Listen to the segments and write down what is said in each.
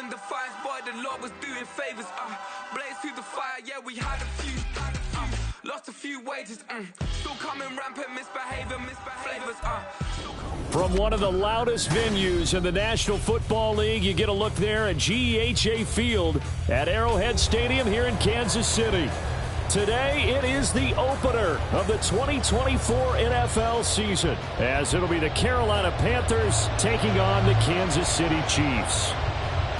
and defiance, boy, the Lord was doing favors. Blaze through the fire, yeah, we had a few. Lost a few wages, still coming rampant, misbehavior, flavors, From one of the loudest venues in the National Football League, you get a look there at GEHA Field at Arrowhead Stadium here in Kansas City. Today, it is the opener of the 2024 NFL season, as it'll be the Carolina Panthers taking on the Kansas City Chiefs.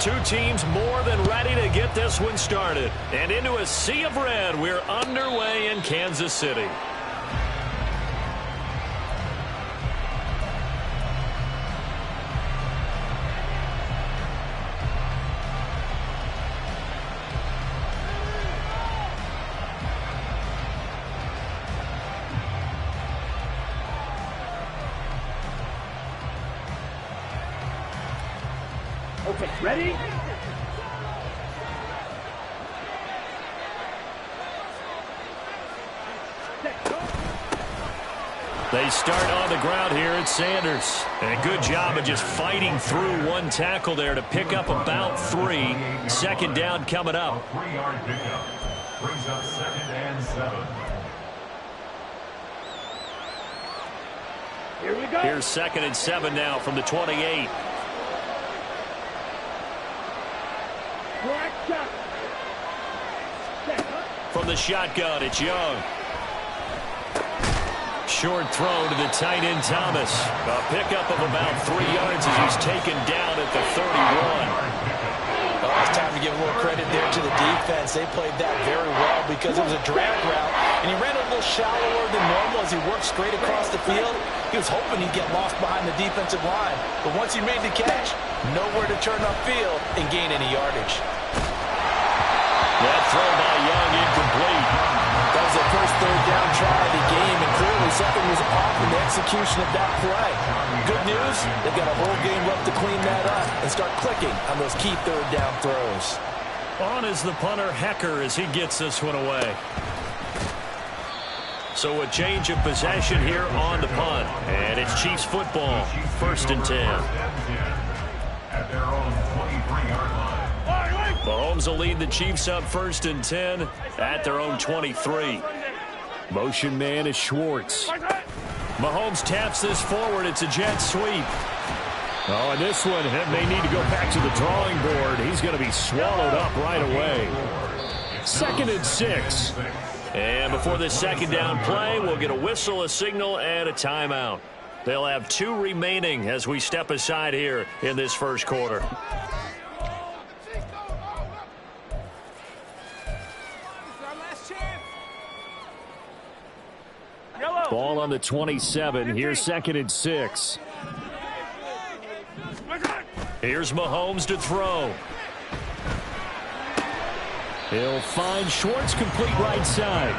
Two teams more than ready to get this one started. And into a sea of red, we're underway in Kansas City. Okay, ready? They start on the ground here at Sanders. And a good job of just fighting through one tackle there to pick up about 3. Second down coming up. 3-yard pickup. Brings up 2nd and 7. Here we go. Here's 2nd and 7 now from the 28. From the shotgun, it's Young. Short throw to the tight end, Thomas. A pickup of about 3 yards as he's taken down at the 31. Oh, it's time to give a little credit there to the defense. They played that very well because it was a drag route, and he ran a little shallower than normal as he worked straight across the field. He was hoping he'd get lost behind the defensive line, but once he made the catch, nowhere to turn upfield and gain any yardage. That throw by Young incomplete. That was the first third down try of the game, and clearly something was off in the execution of that play. Good news, they've got a whole game left to clean that up and start clicking on those key third down throws. On is the punter, Hecker, as he gets this one away. So a change of possession here on the punt. And it's Chiefs football, 1st and 10. At their own 23-yard line. Mahomes will lead the Chiefs up 1st and 10 at their own 23. Motion man is Schwartz. Mahomes taps this forward. It's a jet sweep. Oh, and this one may need to go back to the drawing board. He's going to be swallowed up right away. 2nd and 6. And before this second down play, we'll get a whistle, a signal, and a timeout. They'll have 2 remaining as we step aside here in this first quarter. Ball on the 27. Here's 2nd and 6. Here's Mahomes to throw. He'll find Schwartz, complete right side.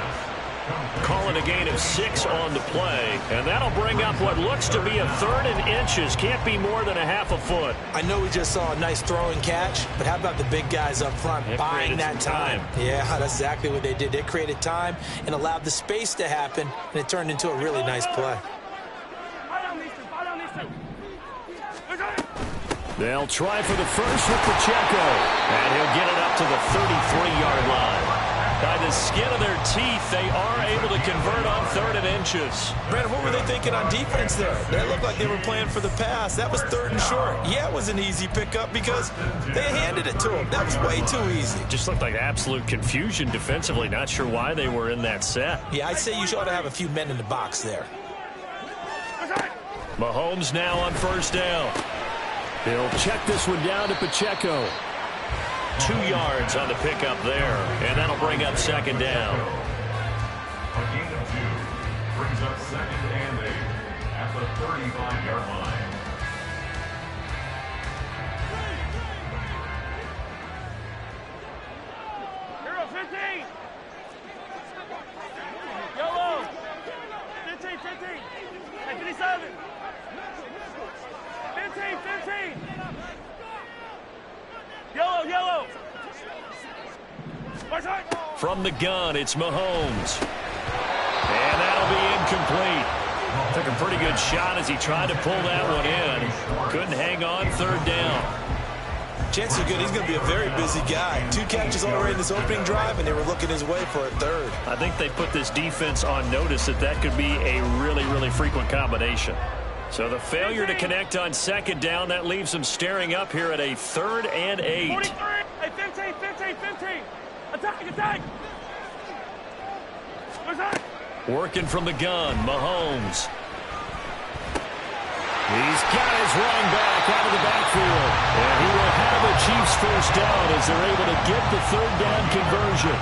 Calling a gain of 6 on the play, and that'll bring up what looks to be a 3rd and inches. Can't be more than a half a foot. I know we just saw a nice throwing catch, but how about the big guys up front buying that time? Yeah, that's exactly what they did. They created time and allowed the space to happen, and it turned into a really nice play. They'll try for the first with Pacheco, and he'll get it up to the 33-yard line. By the skin of their teeth, they are able to convert on 3rd and inches. Brandon, what were they thinking on defense there? They looked like they were playing for the pass. That was 3rd and short. Yeah, it was an easy pickup because they handed it to him. That was way too easy. Just looked like absolute confusion defensively. Not sure why they were in that set. Yeah, I'd say you ought to have a few men in the box there. Mahomes now on 1st down. He'll check this one down to Pacheco. 2 yards on the pickup there, and that'll bring up 2nd down. A gain of 2 brings up 2nd and 8 at the 35-yard line. Hero 15. Yellow. 15, 15. 57. 15, 15. Yellow, yellow. From the gun, it's Mahomes. And that'll be incomplete. Took a pretty good shot as he tried to pull that one in. Couldn't hang on 3rd down. Chances are good he's going to be a very busy guy. 2 catches already in this opening drive, and they were looking his way for a third. I think they put this defense on notice that could be a really, really frequent combination. So the failure to connect on second down, that leaves them staring up here at a 3rd and 8. 43. Hey, 15, 15, 15. Attack, attack. Working from the gun, Mahomes. He's got his running back out of the backfield. And he will have a Chiefs first down as they're able to get the 3rd down conversion.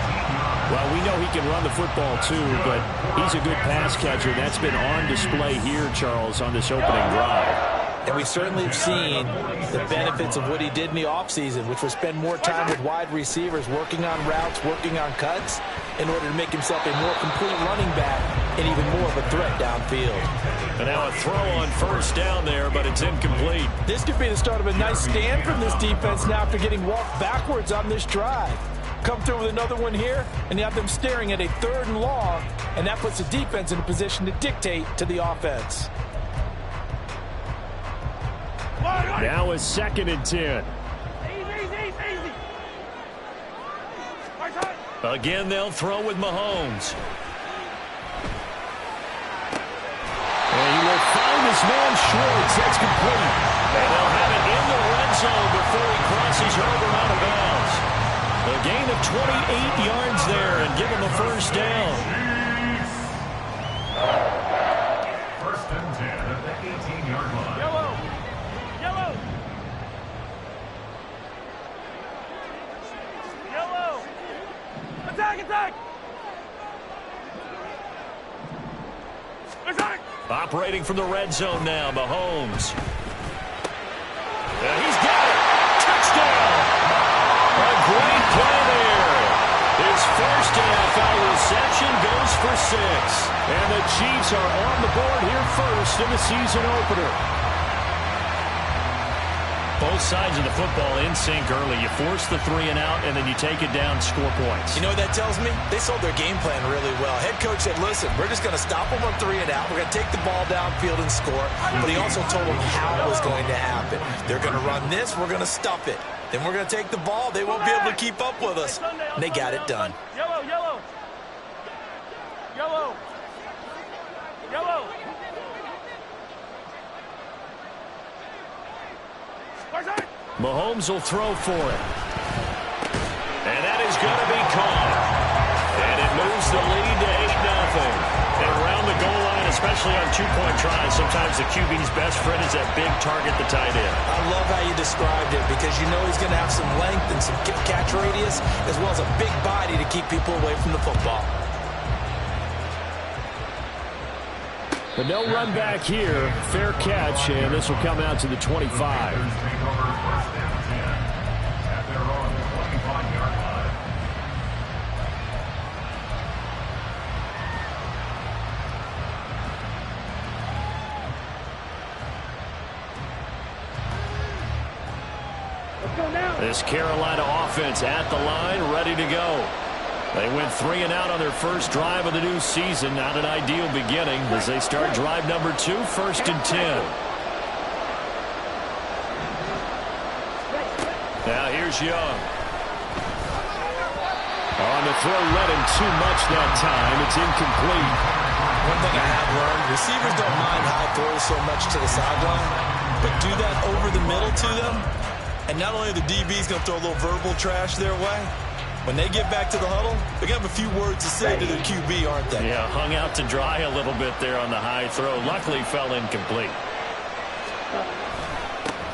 Well, we know he can run the football too, but he's a good pass catcher. That's been on display here, Charles, on this opening drive. And we certainly have seen the benefits of what he did in the offseason, which was spend more time with wide receivers, working on routes, working on cuts, in order to make himself a more complete running back and even more of a threat downfield. And now a throw on first down there, but it's incomplete. This could be the start of a nice stand from this defense now after getting walked backwards on this drive. Come through with another one here, and you have them staring at a 3rd and long, and that puts the defense in a position to dictate to the offense. Now a 2nd and 10. Easy. Again, they'll throw with Mahomes. And he will find his man Schwartz. That's complete. And they'll have it in the red zone before he crosses over out of bounds. A gain of 28 yards there and give him a first down. 1st and 10 at the 18-yard line. Yellow. Attack. Operating from the red zone now, Mahomes. He's got it. Touchdown. A great play there. His first NFL reception goes for 6. And the Chiefs are on the board here first in the season opener. Both sides of the football in sync early. You force the 3 and out, and then you take it down, score points. You know what that tells me? They sold their game plan really well. Head coach said, listen, we're just going to stop them on 3 and out. We're going to take the ball downfield and score. But he also told them how it was going to happen. They're going to run this. We're going to stuff it. Then we're going to take the ball. They won't be able to keep up with us. And they got it done. Yellow. Mahomes will throw for it. And that is going to be caught. And it moves the lead to 8-0. And around the goal line, especially on 2-point tries, sometimes the QB's best friend is that big target, the tight end. I love how you described it because you know he's going to have some length and some catch radius as well as a big body to keep people away from the football. But no run back here. Fair catch, and this will come out to the 25. This Carolina offense at the line, ready to go. They went 3 and out on their first drive of the new season. Not an ideal beginning as they start drive number 2, 1st and 10. Now here's Young. On the throw, led him too much that time. It's incomplete. One thing I have learned, receivers don't mind high throws so much to the sideline, but do that over the middle to them, and not only are the DBs going to throw a little verbal trash their way, when they get back to the huddle, they're going to have a few words to say to their QB, aren't they? Yeah, hung out to dry a little bit there on the high throw. Luckily, fell incomplete.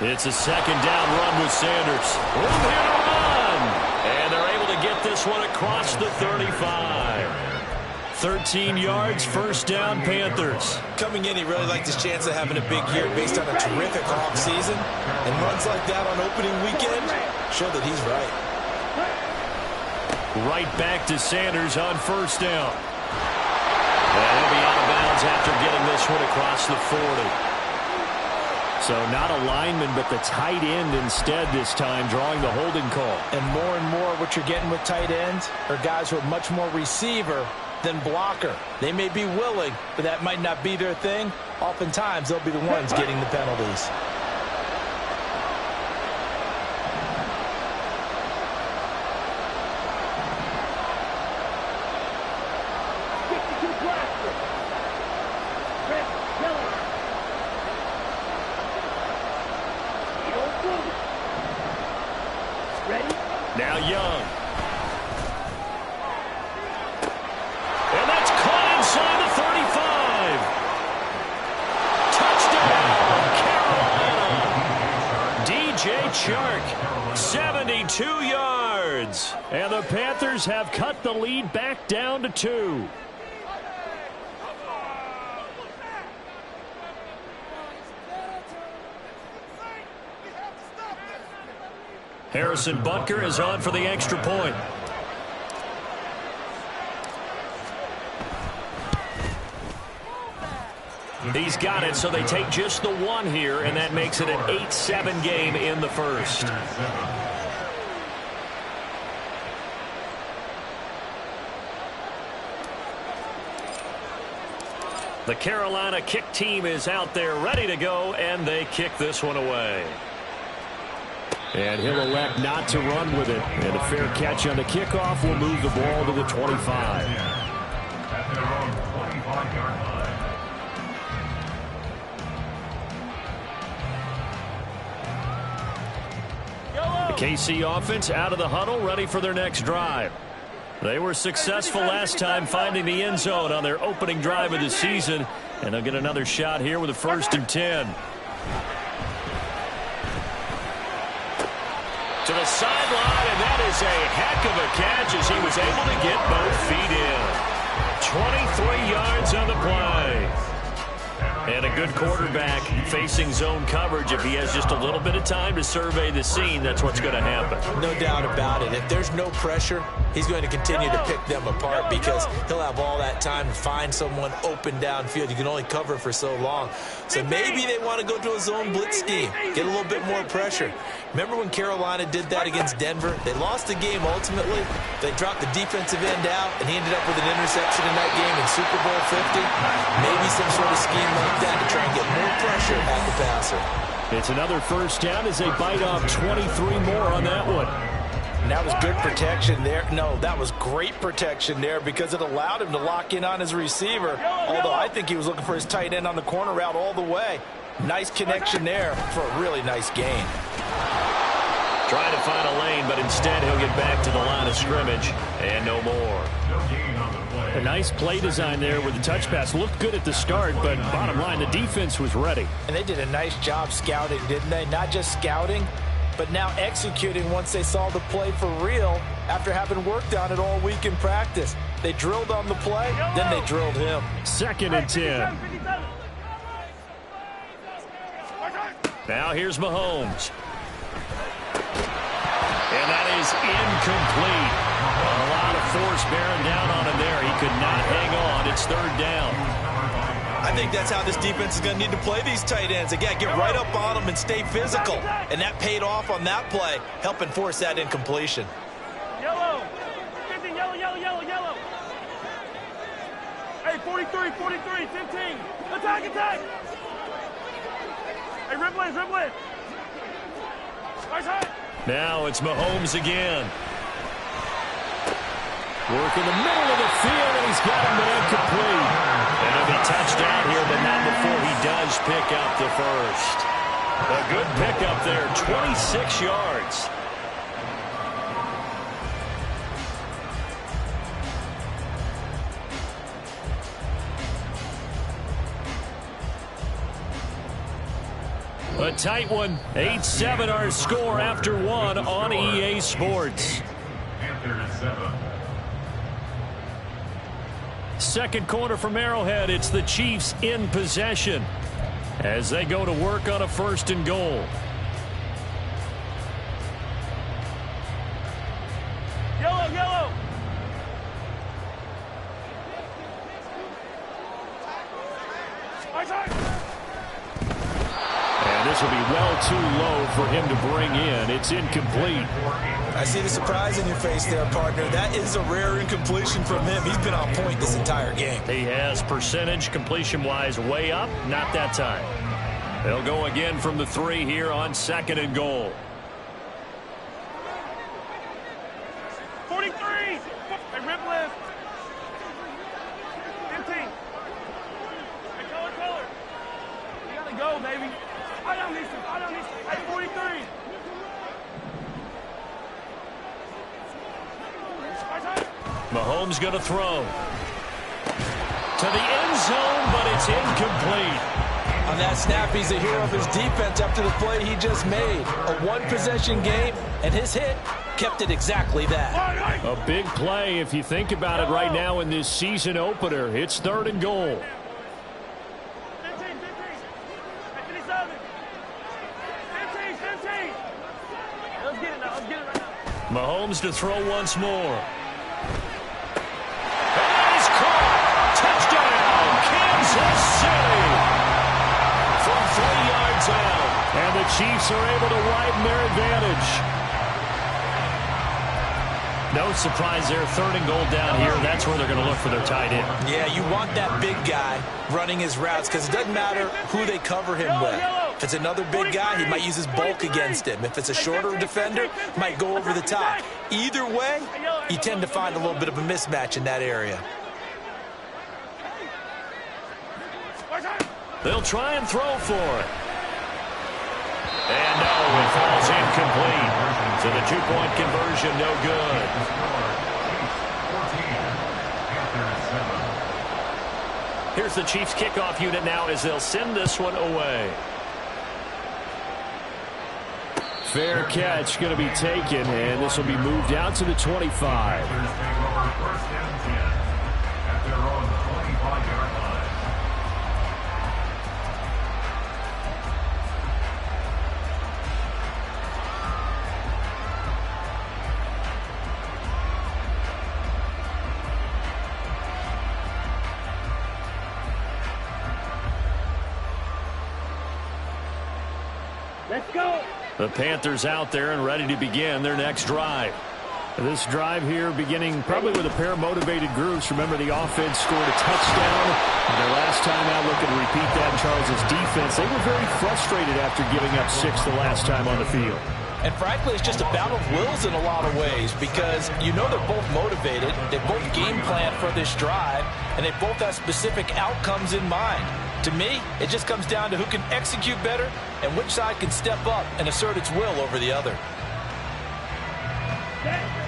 It's a 2nd down run with Sanders. Room here to run. And they're able to get this one across the 35. 13 yards, 1st down, Panthers. Coming in, he really liked his chance of having a big year based on a terrific offseason. And runs like that on opening weekend show that he's right. Right back to Sanders on 1st down. And he'll be out of bounds after getting this one across the 40. So not a lineman, but the tight end instead this time, drawing the holding call. And more what you're getting with tight ends are guys who are much more receiver than blocker. They may be willing, but that might not be their thing. Oftentimes, they'll be the ones getting the penalties. Now Young. And that's caught inside the 35. Touchdown, Carolina. DJ Chark, 72 yards. And the Panthers have cut the lead back down to 2. Harrison Butker is on for the extra point. He's got it, so they take just the one here, and that makes it an 8-7 game in the first. The Carolina kick team is out there ready to go, and they kick this one away. And he'll elect not to run with it. And a fair catch on the kickoff will move the ball to the 25. At their own 25-yard line. The KC offense out of the huddle, ready for their next drive. They were successful last time finding the end zone on their opening drive of the season. And they'll get another shot here with a 1st and 10. To the sideline, and that is a heck of a catch as he was able to get both feet in. 23 yards on the play. And a good quarterback facing zone coverage. If he has just a little bit of time to survey the scene, that's what's going to happen. No doubt about it. If there's no pressure, he's going to continue to pick them apart because he'll have all that time to find someone open downfield. You can only cover for so long. So maybe they want to go to a zone blitz scheme, get a little bit more pressure. Remember when Carolina did that against Denver? They lost the game ultimately. They dropped the defensive end out, and he ended up with an interception in that game in Super Bowl 50. Maybe some sort of scheme like that to try and get more pressure at the passer. It's another first down as they bite off 23 more on that one. And that was good protection there. No, that was great protection there because it allowed him to lock in on his receiver. Although I think he was looking for his tight end on the corner route all the way. Nice connection there for a really nice gain. Trying to find a lane, but instead he'll get back to the line of scrimmage and no more. A nice play design there with the touch pass. Looked good at the start, but bottom line, the defense was ready. And they did a nice job scouting, didn't they? Not just scouting, but now executing once they saw the play for real after having worked on it all week in practice. They drilled on the play, then they drilled him. 2nd and 10. Now here's Mahomes. And that is incomplete. A lot of force bearing down on him there. He could not hang on. It's 3rd down. I think that's how this defense is going to need to play these tight ends. They got to get right up on them and stay physical. And that paid off on that play, helping force that incompletion. Yellow. 50, yellow, yellow, yellow, yellow. Hey, 43, 43, 15. Attack, attack. Hey, Ripley, Ripley. Nice high. Now it's Mahomes again. Work in the middle of the field, and he's got him, but incomplete. And he'll be touchdown here, but not before he does pick up the first. A good pickup there, 26 yards. A tight one, 8-7 our score after one on EA Sports. Panthers 7. Second quarter from Arrowhead, it's the Chiefs in possession as they go to work on a 1st and goal. Yellow, yellow. Nice high. And this will be well too low for him to bring in. It's incomplete. I see the surprise in your face there, partner. That is a rare incompletion from him. He's been on point this entire game. He has percentage completion-wise way up. Not that time. They'll go again from the 3 here on 2nd and goal. 43. Hey, rip lift. 15. Hey, color. You gotta go, baby. I don't need some. Hey, 43. Mahomes going to throw. To the end zone, but it's incomplete. On that snap, he's the hero of his defense after the play he just made. A one-possession game, and his hit kept it exactly that. A big play if you think about it right now in this season opener. It's 3rd and goal. 15. 15. Let's get it now. Let's get it right now. Mahomes to throw once more. And that is caught. Touchdown, Kansas City. From 3 yards out. And the Chiefs are able to widen their advantage. No surprise there. 3rd and goal down here. That's where they're going to look for their tight end. Yeah, you want that big guy running his routes because it doesn't matter who they cover him with. If it's another big guy, he might use his bulk against him. If it's a shorter defender, might go over the top. Either way, you tend to find a little bit of a mismatch in that area. They'll try and throw for it. And no, it falls incomplete. So the 2-point conversion, no good. Here's the Chiefs kickoff unit now as they'll send this one away. Fair catch going to be taken, and this will be moved out to the 25. Let's go. The Panthers out there and ready to begin their next drive. This drive here beginning probably with a pair of motivated groups. Remember, the offense scored a touchdown. Their last time out, looking to repeat that in Charles' defense. They were very frustrated after giving up 6 the last time on the field. And frankly, it's just a battle of wills in a lot of ways because you know they're both motivated. They both game plan for this drive, and they both have specific outcomes in mind. To me, it just comes down to who can execute better and which side can step up and assert its will over the other.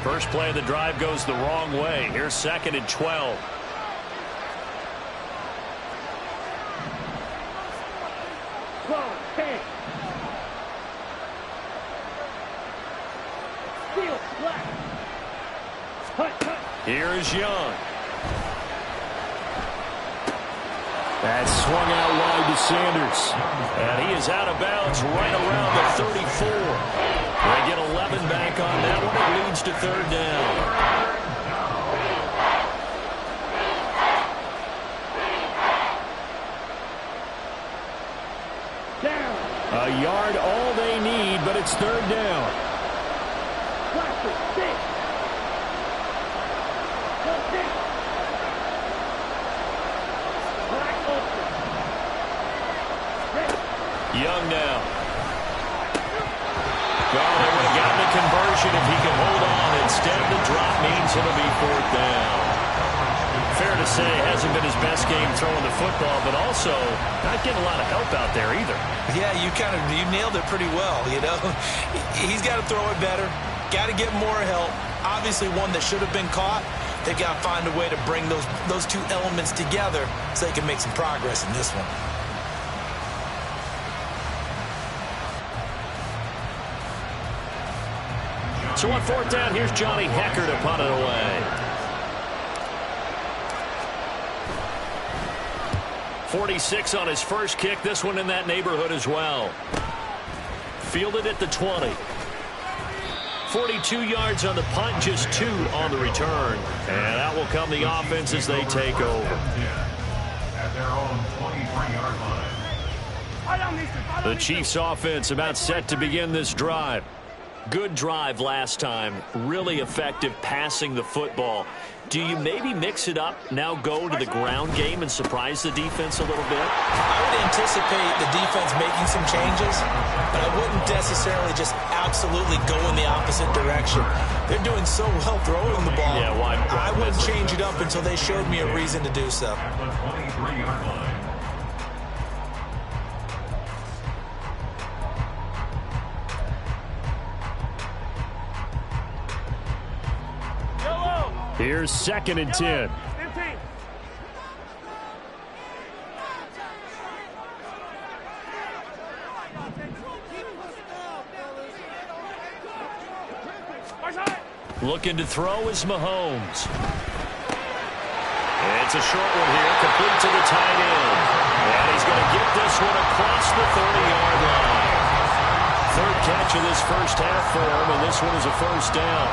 First play of the drive goes the wrong way. Here's 2nd and 12. Here is Young. That's swung out wide to Sanders. And he is out of bounds right around the 34. They get 11 back on that one. It leads to 3rd down. A yard all they need, but it's 3rd down. Young now. Well, they would have gotten the conversion if he could hold on. Instead, the drop means it'll be 4th down. Fair to say, hasn't been his best game throwing the football, but also not getting a lot of help out there either. Yeah, you nailed it pretty well, you know. He's got to throw it better. Got to get more help. Obviously, one that should have been caught. They've got to find a way to bring those two elements together so they can make some progress in this one. So on 4th down, here's Johnny Hecker to punt it away. 46 on his first kick. This one in that neighborhood as well. Fielded at the 20. 42 yards on the punt, just 2 on the return. And that will come the offense as they take over. At their own 23-yard line. The Chiefs offense about set to begin this drive. Good drive last time. Really effective passing the football. Do you maybe mix it up, now go to the ground game and surprise the defense a little bit? I would anticipate the defense making some changes, but I wouldn't necessarily just absolutely go in the opposite direction. They're doing so well throwing the ball. Yeah, why I wouldn't change it up until they showed me a reason to do so. At the 23-yard line. Here's 2nd and 10. 15. Looking to throw is Mahomes. It's a short one here, complete to the tight end. And he's going to get this one across the 30-yard line. 3rd catch of this first half for him, and this one is a first down.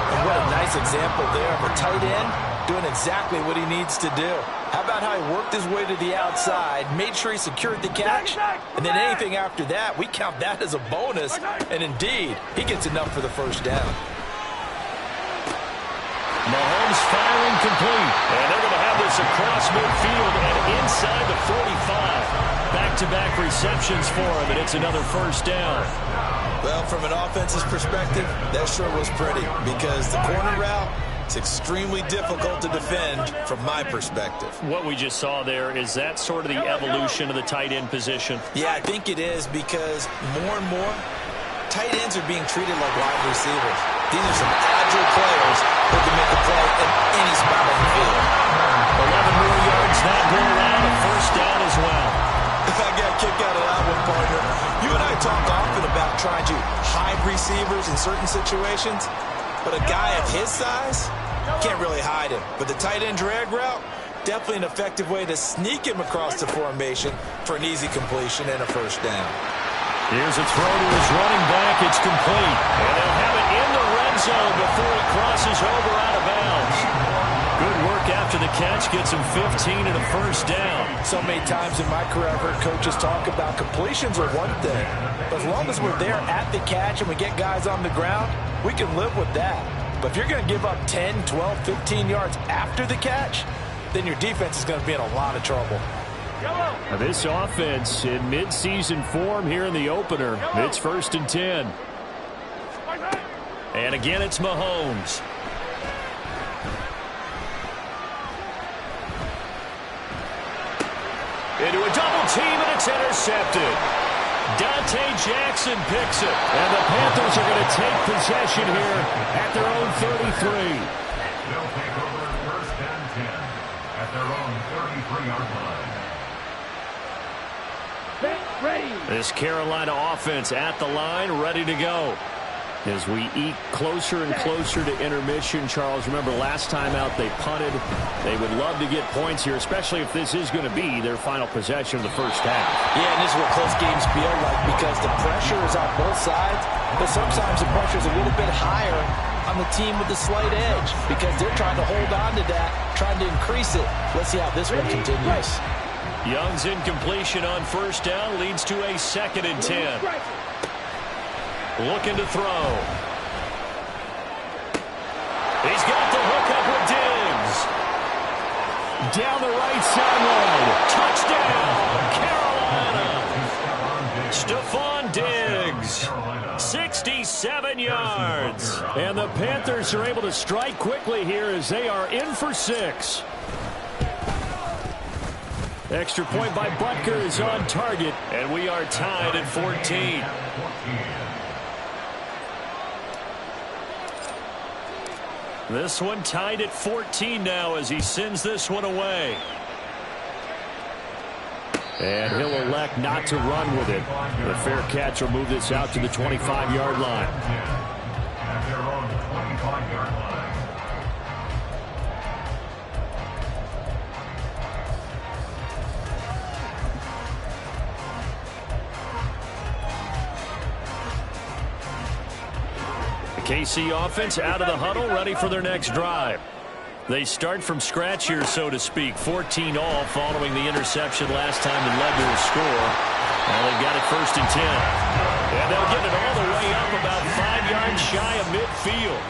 And what a nice example there of a tight end doing exactly what he needs to do. How about how he worked his way to the outside, made sure he secured the catch, and then anything after that, we count that as a bonus. And indeed, he gets enough for the first down. Mahomes firing complete. And they're going to have this across midfield and inside the 45. Back-to-back receptions for him, and it's another first down. Well, from an offense's perspective, that sure was pretty because the corner route is extremely difficult to defend from my perspective. What we just saw there, is that sort of the evolution of the tight end position? Yeah, I think it is because more and more, tight ends are being treated like wide receivers. These are some agile players who can make a play in any spot on the field. 11 more yards that go around, a first down as well. I got a kick out of that one, partner. You and I talk often about trying to hide receivers in certain situations, but a guy of his size can't really hide him. But the tight end drag route, definitely an effective way to sneak him across the formation for an easy completion and a first down. Here's a throw to his running back. It's complete. And they'll have it in the red zone before he crosses over out of bounds. Good work after the catch. Gets him 15 and a first down. So many times in my career, I've heard coaches talk about completions are one thing. But as long as we're there at the catch and we get guys on the ground, we can live with that. But if you're going to give up 10, 12, 15 yards after the catch, then your defense is going to be in a lot of trouble. Now this offense in mid-season form here in the opener. It's 1st and 10. And again, it's Mahomes. Into a double team, and it's intercepted. Dante Jackson picks it. And the Panthers are going to take possession here at their own 33. They'll take over 1st and 10 at their own 33-yard line. This Carolina offense at the line, ready to go. As we eat closer and closer to intermission, Charles, remember last time out they punted. They would love to get points here, especially if this is going to be their final possession of the first half. Yeah, and this is what close games feel like because the pressure is on both sides, but sometimes the pressure is a little bit higher on the team with the slight edge because they're trying to hold on to that, trying to increase it. Let's see how this one continues. Young's incompletion on first down leads to a 2nd and 10. Looking to throw. He's got the hook up with Diggs. Down the right sideline. Touchdown, Carolina. Stephon Diggs. 67 yards. And the Panthers are able to strike quickly here as they are in for 6. Extra point by Butker is on target, and we are tied at 14. This one tied at 14 now as he sends this one away. And he'll elect not to run with it. The fair catch will move this out to the 25-yard line. At their own 25-yard line. KC offense out of the huddle, ready for their next drive. They start from scratch here, so to speak. 14 all following the interception last time that led to a score. Now they've got it 1st and 10. And they'll get it all the way up about 5 yards shy of midfield.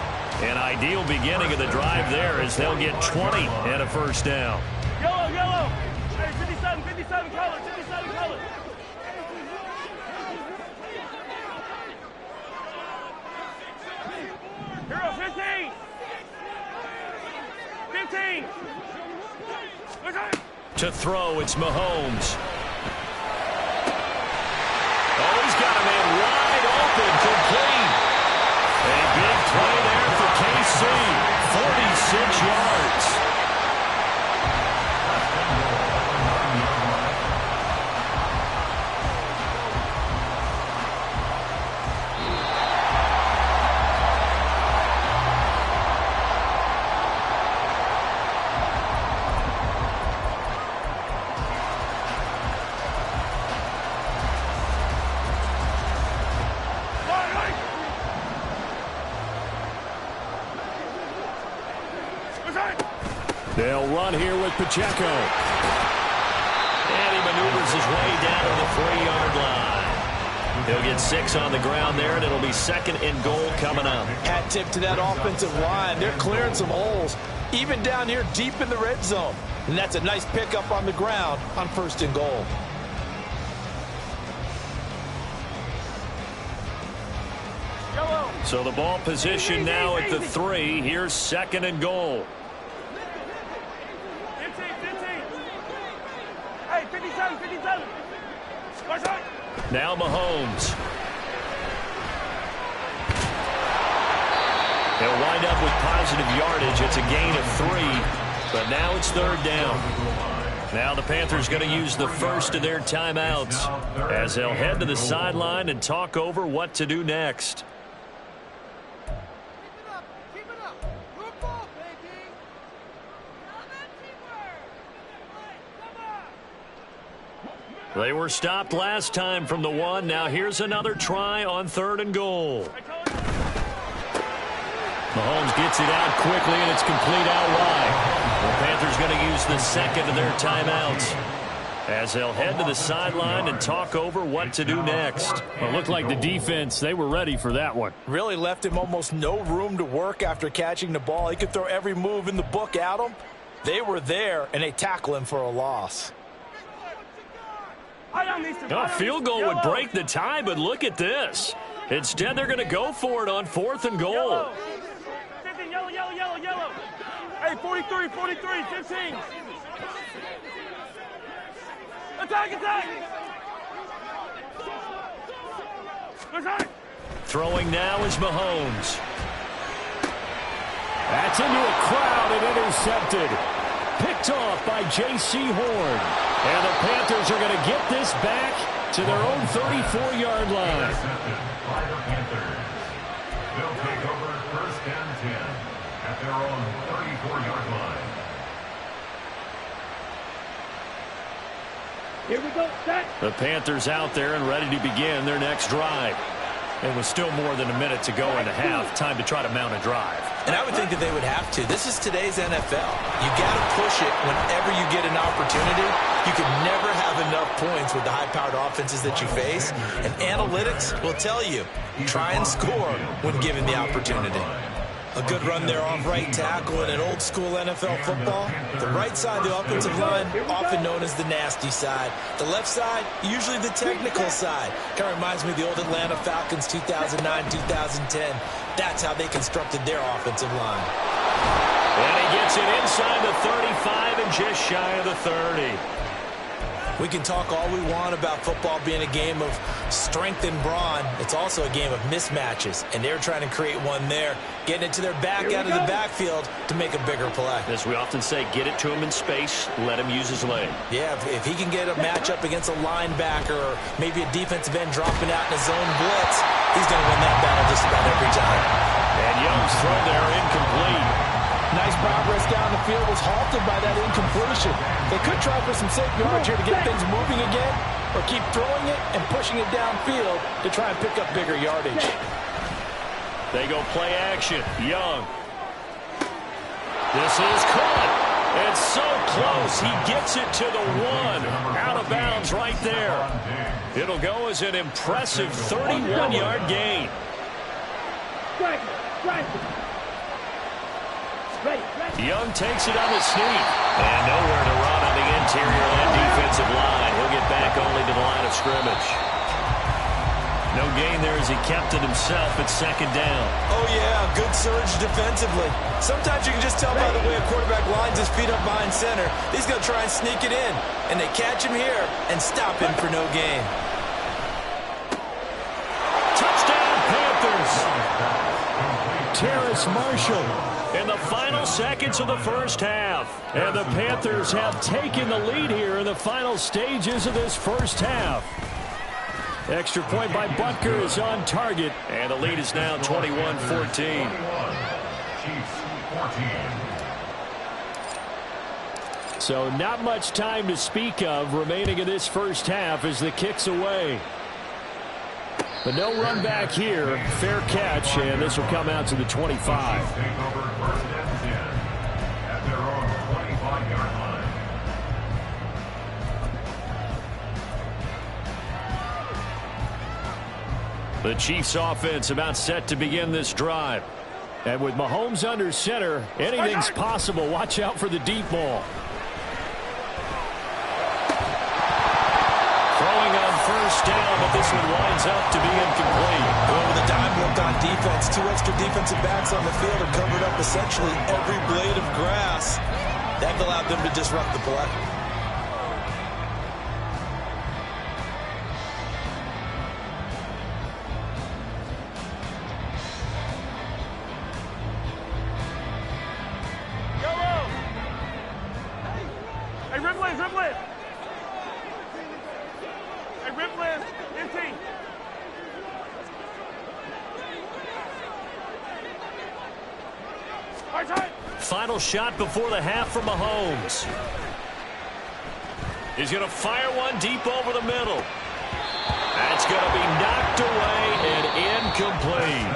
An ideal beginning of the drive there as they'll get 20 and a first down. Yellow, yellow. Hey, 57 color, 57 color. Hero, 15. 15. To throw, it's Mahomes. Oh, he's got a man wide open, complete. A big play there for KC. 46 They'll run here with Pacheco. And he maneuvers his way down to the 3-yard line. He'll get 6 on the ground there, and it'll be 2nd and goal coming up. Hat tip to that offensive line. They're clearing some holes, even down here deep in the red zone. And that's a nice pickup on the ground on 1st and goal. So the ball position now at the 3. Here's 2nd and goal. 15. Hey, 57. Now Mahomes. He'll wind up with positive yardage. It's a gain of 3, but now it's 3rd down. Now the Panthers going to use the first of their timeouts as they'll head to the sideline and talk over what to do next. They were stopped last time from the 1. Now here's another try on 3rd and goal. Mahomes gets it out quickly, and it's complete out wide. The Panthers going to use the 2nd of their timeouts as they'll head to the sideline and talk over what to do next. Well, it looked like the defense, they were ready for that one. Really left him almost no room to work after catching the ball. He could throw every move in the book at him. They were there, and they tackle him for a loss. A field goal would break the tie, but look at this. Instead, they're going to go for it on 4th and goal. Yellow. Hey, 43, 15. Attack! Throwing now is Mahomes. That's into a crowd and intercepted. Picked off by J.C. Horn. And the Panthers are going to get this back to their own 34-yard line. By the Panthers. They'll take over 1st and 10 at their own 34-yard line. Here we go, set. The Panthers out there and ready to begin their next drive. And with still more than a minute to go in the half, time to try to mount a drive. And I would think that they would have to. This is today's NFL. You got to push it whenever you get an opportunity. You can never have enough points with the high-powered offenses that you face. And analytics will tell you, try and score when given the opportunity. A good run there off right tackle in an old-school NFL football. The right side of the offensive line, often known as the nasty side. The left side, usually the technical side. Kind of reminds me of the old Atlanta Falcons 2009-2010. That's how they constructed their offensive line. And he gets it inside the 35 and just shy of the 30. We can talk all we want about football being a game of strength and brawn. It's also a game of mismatches, and they're trying to create one there, getting it to their back out of the backfield to make a bigger play. As we often say, get it to him in space, let him use his leg. Yeah, if he can get a matchup against a linebacker or maybe a defensive end dropping out in his own blitz, he's going to win that battle just about every time. And Young's throw there incomplete. Nice progress down the field was halted by that incompletion. They could try for some safe yards here to get things moving again, or keep throwing it and pushing it downfield to try and pick up bigger yardage. They go play action. Young. This is caught. It's so close. He gets it to the 1. Out of bounds right there. It'll go as an impressive 31-yard gain. Young takes it on the sneak. And nowhere to run on the interior of that defensive line. He'll get back only to the line of scrimmage. No gain there as he kept it himself at 2nd down. Oh, yeah, good surge defensively. Sometimes you can just tell by the way a quarterback lines his feet up behind center. He's going to try and sneak it in. And they catch him here and stop him for no gain. Touchdown, Panthers. Terrace Marshall. In the final seconds of the first half. And the Panthers have taken the lead here in the final stages of this first half. Extra point by Butker is on target. And the lead is now 21-14. So not much time to speak of remaining in this first half as the kick's away. But no run back here. Fair catch, and this will come out to the 25. The Chiefs offense about set to begin this drive. And with Mahomes under center, anything's possible. Watch out for the deep ball. Throwing on first down, but this one winds up to be incomplete. Well, with the dime look on defense, 2 extra defensive backs on the field are covered up essentially every blade of grass. That allowed them to disrupt the play. Final shot before the half from Mahomes. He's going to fire one deep over the middle. That's going to be knocked away and incomplete.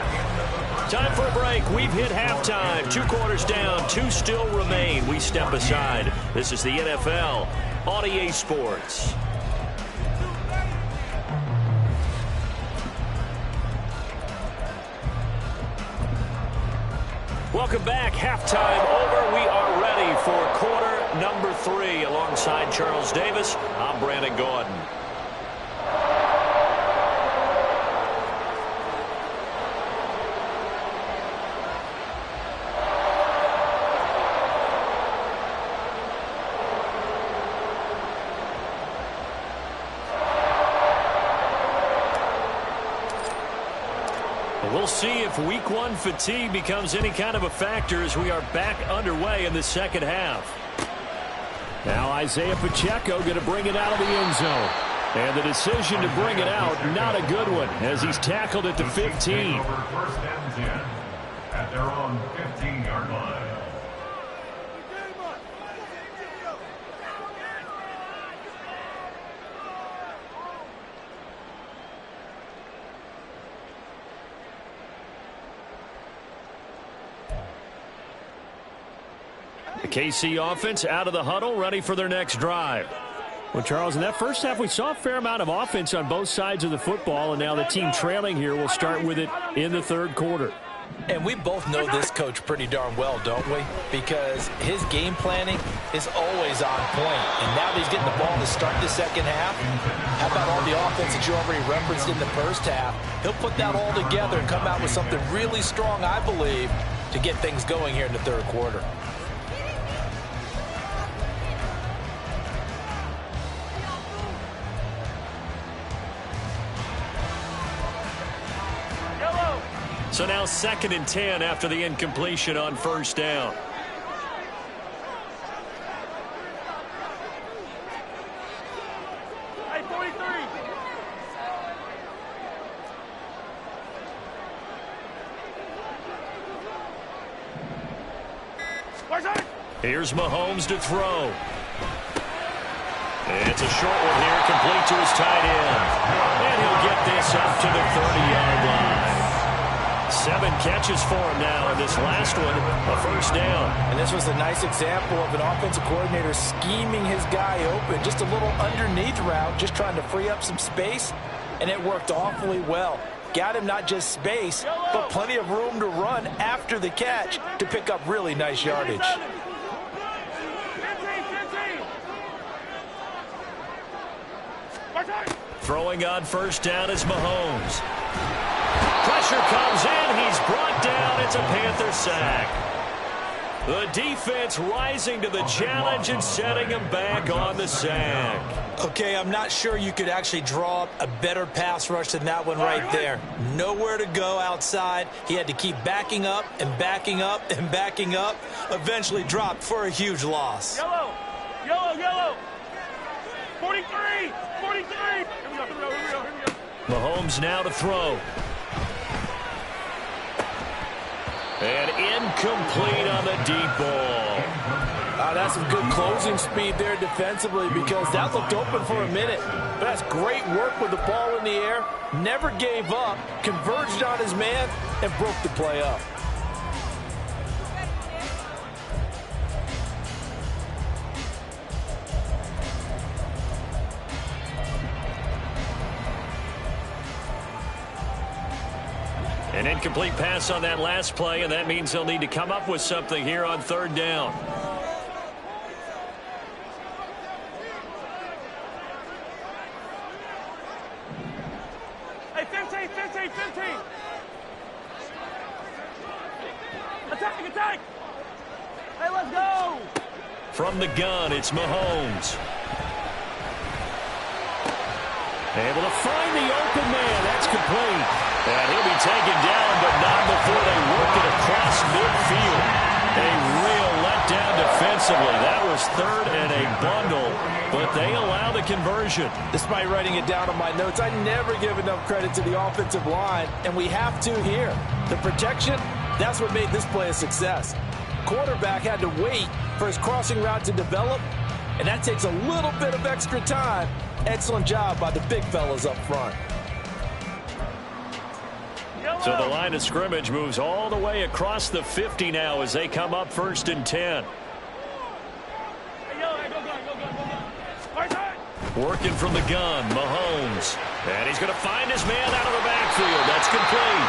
Time for a break. We've hit halftime. 2 quarters down. 2 still remain. We step aside. This is the NFL on EA Sports. Welcome back. Halftime over. We are ready for quarter number 3. Alongside Charles Davis, I'm Brandon Gordon. We'll see if week 1 fatigue becomes any kind of a factor as we are back underway in the second half. Now Isaiah Pacheco going to bring it out of the end zone. And the decision to bring it out, not a good one, as he's tackled at the 15. First and 10 at their own 15-yard line. The KC offense out of the huddle, ready for their next drive. Well, Charles, in that first half, we saw a fair amount of offense on both sides of the football, and now the team trailing here will start with it in the third quarter. And we both know this coach pretty darn well, don't we? Because his game planning is always on point. And now that he's getting the ball to start the second half, how about all the offense that you already referenced in the first half? He'll put that all together and come out with something really strong, I believe, to get things going here in the third quarter. So now 2nd and 10 after the incompletion on first down. Hey, 43. Here's Mahomes to throw. It's a short one here, complete to his tight end. And he'll get this up to the 30-yard line. 7 catches for him now, and this last one, a first down. And this was a nice example of an offensive coordinator scheming his guy open. Just a little underneath route, just trying to free up some space, and it worked awfully well. Got him not just space, but plenty of room to run after the catch to pick up really nice yardage. Throwing on first down is Mahomes. Pressure comes in. He's brought down. It's a Panther sack. The defense rising to the challenge and setting him back on the sack. Okay, I'm not sure you could actually draw up a better pass rush than that one right there. Nowhere to go outside. He had to keep backing up and backing up and backing up. Eventually dropped for a huge loss. Yellow. Yellow, yellow. 43. 43. Here we go, here we go, here we go, here we go. Mahomes now to throw. And incomplete on the deep ball. That's some good closing speed there defensively because that looked open for a minute. But that's great work with the ball in the air. Never gave up, converged on his man, and broke the play up. Incomplete pass on that last play, and that means they'll need to come up with something here on third down. Hey, 15. Attack. Hey, let's go. From the gun, it's Mahomes. Able to find the open man. That's complete. And he'll be taken down, but not before they work it across midfield. A real letdown defensively. That was third and a bundle, but they allow the conversion. Despite writing it down on my notes, I never give enough credit to the offensive line, and we have to here. The protection, that's what made this play a success. Quarterback had to wait for his crossing route to develop, and that takes a little bit of extra time. Excellent job by the big fellas up front. So the line of scrimmage moves all the way across the 50 now as they come up 1st and 10. Working from the gun, Mahomes. And he's going to find his man out of the backfield. That's complete.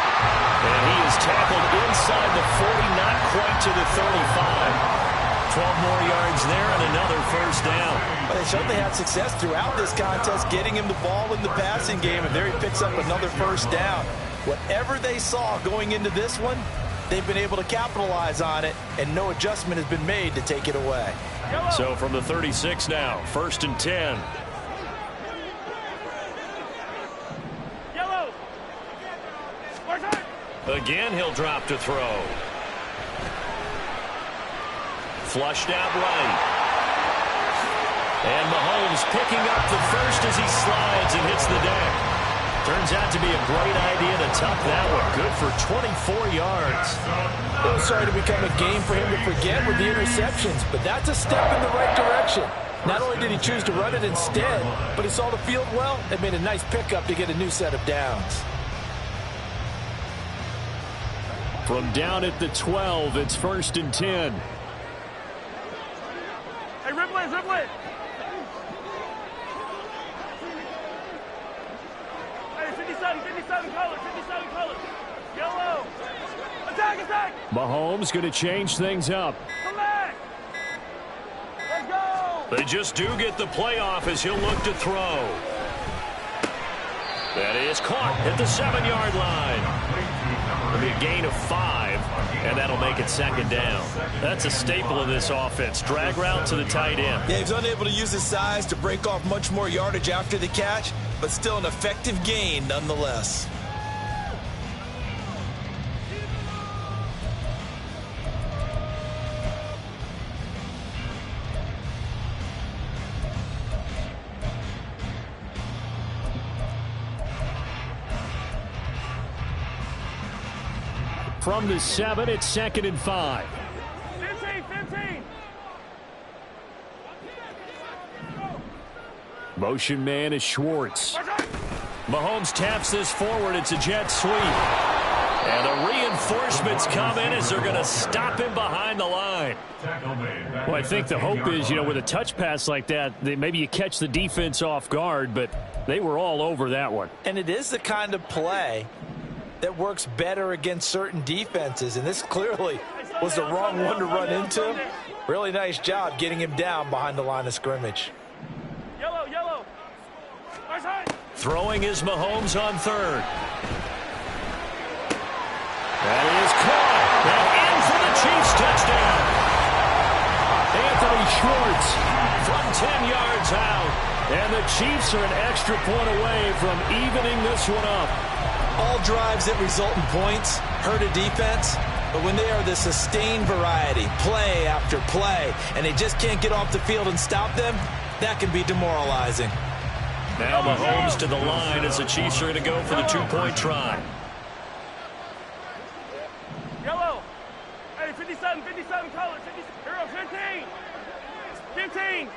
And he is tackled inside the 40, not quite to the 35. 12 more yards there and another first down. Well, they certainly had success throughout this contest getting him the ball in the passing game, and there he picks up another first down. Whatever they saw going into this one, they've been able to capitalize on it, and no adjustment has been made to take it away. So from the 36 now, 1st and 10. Again, he'll drop to throw. Flushed out right. And Mahomes picking up the first as he slides and hits the deck. Turns out to be a great idea to tuck that one. Good for 24 yards. It was starting to become a game for him to forget with the interceptions, but that's a step in the right direction. Not only did he choose to run it instead, but he saw the field well and made a nice pickup to get a new set of downs. From down at the 12, it's 1st and 10. Hey, ripple it. Hey, 57 color. Yellow. Attack. Mahomes going to change things up. Come back. Let's go. They just do get the playoff as he'll look to throw. That is caught at the 7-yard line. It'll be a gain of 5, and that'll make it 2nd down. That's a staple of this offense. Drag route to the tight end. Yeah, he's unable to use his size to break off much more yardage after the catch, but still an effective gain nonetheless. From the 7, it's 2nd and 5. 15. Motion man is Schwartz. Mahomes taps this forward. It's a jet sweep. And the reinforcements come in as they're going to stop him behind the line. Well, I think the hope is, with a touch pass like that, maybe you catch the defense off guard, but they were all over that one. And it is the kind of play that works better against certain defenses, and this clearly was the wrong one to run into. Really nice job getting him down behind the line of scrimmage. Yellow. Throwing is Mahomes on 3rd. That is caught. And in for the Chiefs touchdown. Anthony Schwartz from 10 yards out. And the Chiefs are an extra point away from evening this one up. All drives that result in points hurt a defense, but when they are the sustained variety, play after play, and they just can't get off the field and stop them, that can be demoralizing. Now Mahomes to the line as the Chiefs are going to go for the 2-point try. Yellow. Hey, 57 color. 15.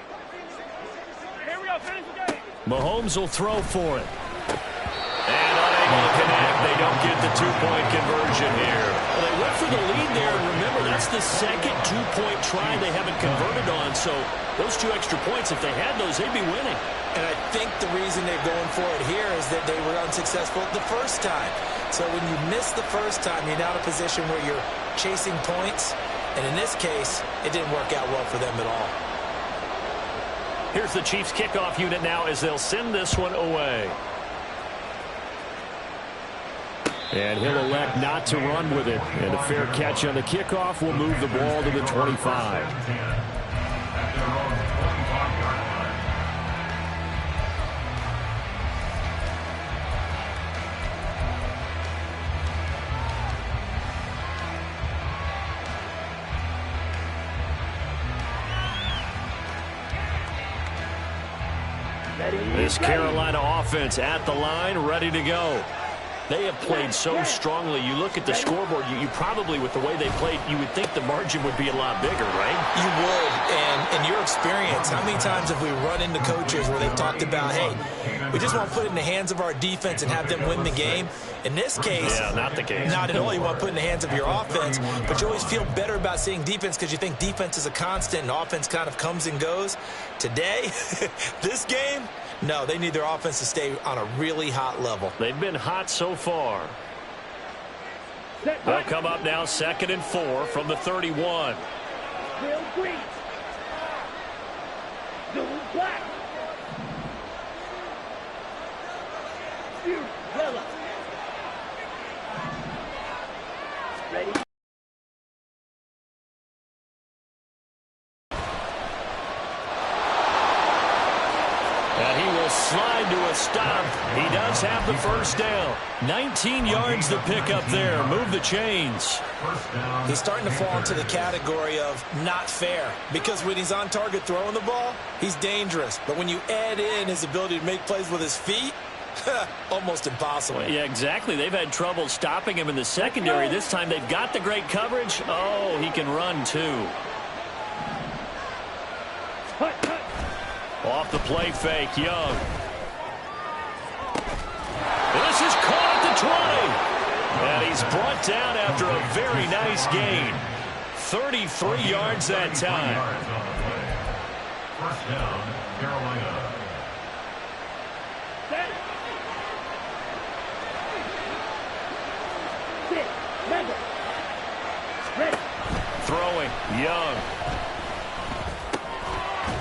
Here we go. Finish the game. Mahomes will throw for it. And unable to connect. They don't get the 2-point conversion here. Well, they went for the lead there, and remember, that's That's the second two-point try they haven't converted on, so those 2 extra points, if they had those, they'd be winning. And I think the reason they're going for it here is that they were unsuccessful the first time. So when you miss the first time, you're now in a position where you're chasing points. And in this case, it didn't work out well for them at all. Here's the Chiefs kickoff unit now as they'll send this one away. And he'll elect not to run with it. And a fair catch on the kickoff will move the ball to the 25. This Carolina offense at the line, ready to go. They have played so strongly. You look at the scoreboard, you probably, with the way they played, you would think the margin would be a lot bigger, right? You would. And in your experience, how many times have we run into coaches where they've talked about, hey, we just want to put it in the hands of our defense and have them win the game? In this case, not the case. Not at all. You want to put it in the hands of your offense, but you always feel better about seeing defense because you think defense is a constant and offense kind of comes and goes. Today, this game, no, they need their offense to stay on a really hot level. They've been hot so far. They'll come up now 2nd and 4 from the 31. Real green. Blue black. Yellow. Ready? And he will slide to a stop. He does have the first down. 19 yards to pick up there. Move the chains. He's starting to fall into the category of not fair because when he's on target throwing the ball, he's dangerous. But when you add in his ability to make plays with his feet, almost impossible. Well, yeah, exactly. They've had trouble stopping him in the secondary. This time they've got the great coverage. Oh, he can run too. Off the play fake, Young. This is caught at the 20. And he's brought down after a very nice gain. 33 yards that time. First down, Carolina. Throwing, Young.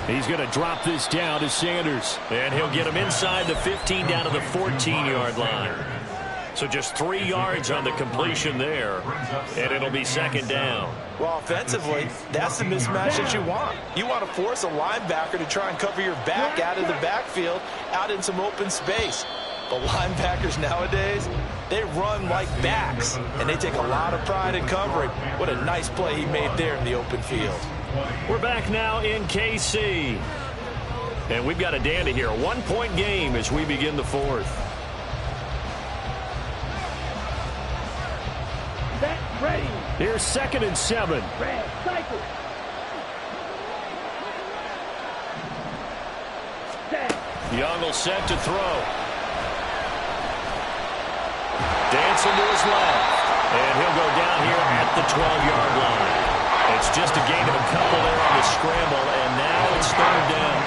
He's going to drop this down to Sanders. And he'll get him inside the 15 down to the 14-yard line. So just 3 yards on the completion there. And it'll be 2nd down. Well, offensively, that's the mismatch that you want. You want to force a linebacker to try and cover your back out of the backfield, out in some open space. But linebackers nowadays, they run like backs, and they take a lot of pride in covering. What a nice play he made there in the open field. We're back now in KC. And we've got a dandy here. A 1-point game as we begin the 4th. Ready. Here's 2nd and 7. Red cycle. Young will set to throw. Dancing to his left. And he'll go down here at the 12-yard line. It's just a gain of a couple there on the scramble, and now it's 3rd down.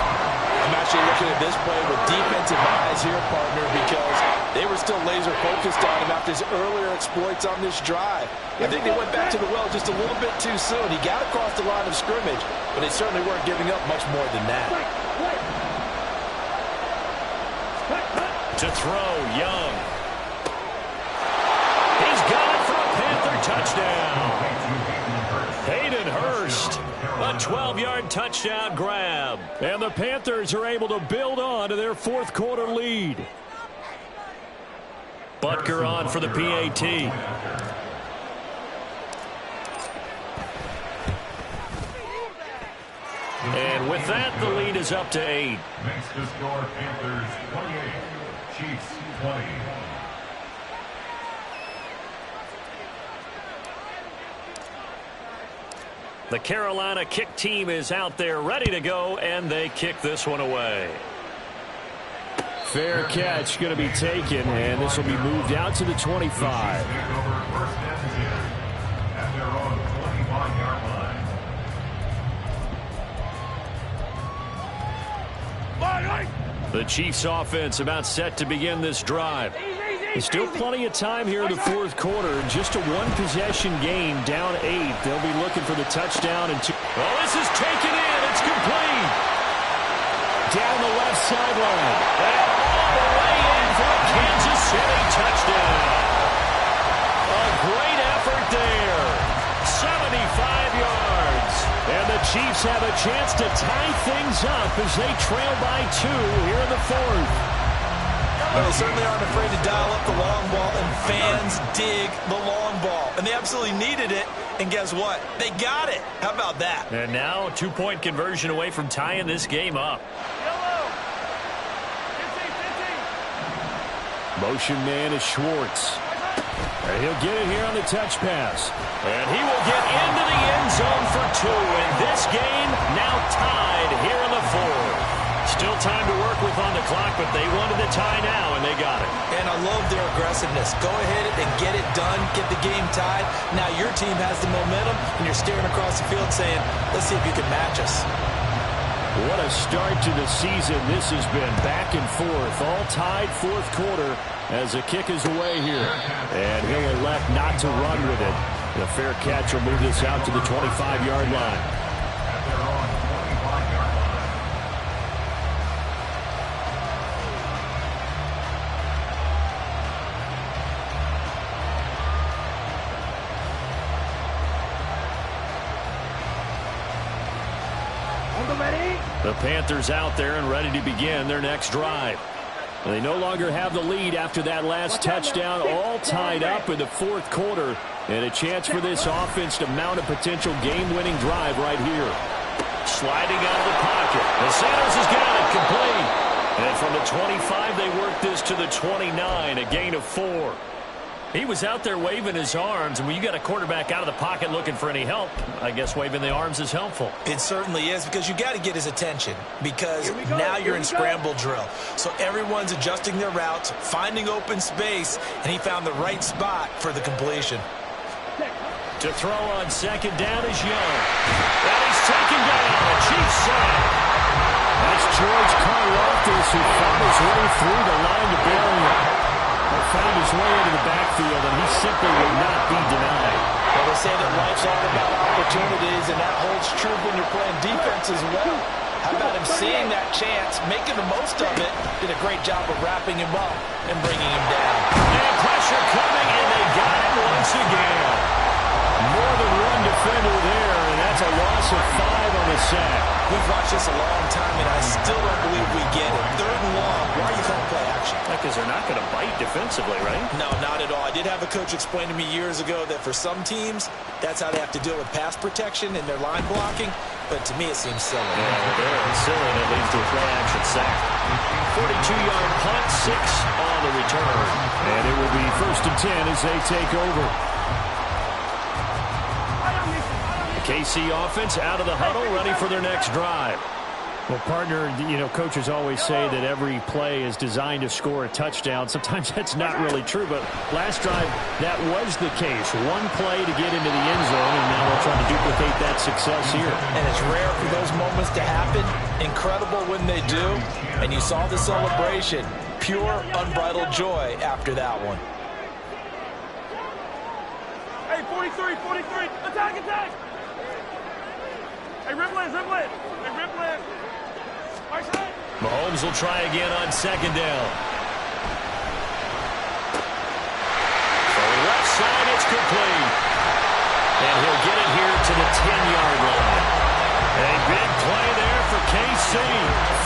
I'm actually looking at this play with defensive eyes here, partner, because they were still laser focused on him after his earlier exploits on this drive. I think they went back to the well just a little bit too soon. He got across the line of scrimmage, but they certainly weren't giving up much more than that. To throw, Young. He's got it for a Panther touchdown. Hayden Hurst, a 12-yard touchdown grab. And the Panthers are able to build on to their 4th quarter lead. Butker on for the PAT. And with that, the lead is up to 8. Makes the score Panthers 28, Chiefs 20. The Carolina kick team is out there ready to go, and they kick this one away. Fair catch going to be taken, and this will be moved out to the 25. At their own 25-yard The Chiefs offense about set to begin this drive. There's still plenty of time here in the fourth quarter. Just a one-possession game, down 8. They'll be looking for the touchdown. And oh, this is taken in. It's complete. Down the left sideline. And all the way in for a Kansas City touchdown. A great effort there. 75 yards. And the Chiefs have a chance to tie things up as they trail by 2 here in the fourth. They certainly aren't afraid to dial up the long ball, and fans dig the long ball. And they absolutely needed it, and guess what? They got it. How about that? And now a 2-point conversion away from tying this game up. Motion man is Schwartz. And he'll get it here on the touch pass. And he will get into the end zone for 2. And this game now tied here in the fourth. Still time to work with on the clock, but they wanted the tie now, and they got it. And I love their aggressiveness. Go ahead and get it done, get the game tied. Now your team has the momentum, and you're staring across the field saying, let's see if you can match us. What a start to the season this has been. Back and forth, all tied fourth quarter as the kick is away here. And he'll elect not to run with it. The fair catch will move this out to the 25-yard line. The Panthers out there and ready to begin their next drive. They no longer have the lead after that last touchdown, all tied up in the fourth quarter, and a chance for this offense to mount a potential game-winning drive right here. Sliding out of the pocket. And Sanders has got it complete. And from the 25, they work this to the 29, a gain of 4. He was out there waving his arms, and when you got a quarterback out of the pocket looking for any help, I guess waving the arms is helpful. It certainly is, because you got to get his attention, because now you're in scramble drill. So everyone's adjusting their routes, finding open space, and he found the right spot for the completion. To throw on second down is Young. And he's taken down. A Chiefs sack. That's George Karlaftis, who found his way through the line to bury him. Found his way into the backfield, and he simply will not be denied. Well, they say that life's all about opportunities, and that holds true when you're playing defense as well. How about him seeing that chance, making the most of it, did a great job of wrapping him up and bringing him down. And pressure coming, and they got him once again. More than one defender there, and that's a loss of 5 on the sack. We've watched this a long time, and I still don't believe we get it. 3rd and long, why are you calling play action? Because they're not going to bite defensively, right? No, not at all. I did have a coach explain to me years ago that for some teams, that's how they have to deal with pass protection and their line blocking. But to me, it seems silly. Yeah, very silly, and it leads to a play-action sack. 42-yard punt, 6 on the return. And it will be 1st and 10 as they take over. KC offense out of the huddle, ready for their next drive. Well, partner, you know, coaches always say that every play is designed to score a touchdown. Sometimes that's not really true, but last drive, that was the case. One play to get into the end zone, and now they're trying to duplicate that success here. And it's rare for those moments to happen. Incredible when they do. And you saw the celebration. Pure, unbridled joy after that one. Hey, 43, attack, attack! Hey, Ripland, hey, Ripland! Mahomes will try again on second down. So left side, it's complete. And he'll get it here to the 10-yard line. A big play there for KC.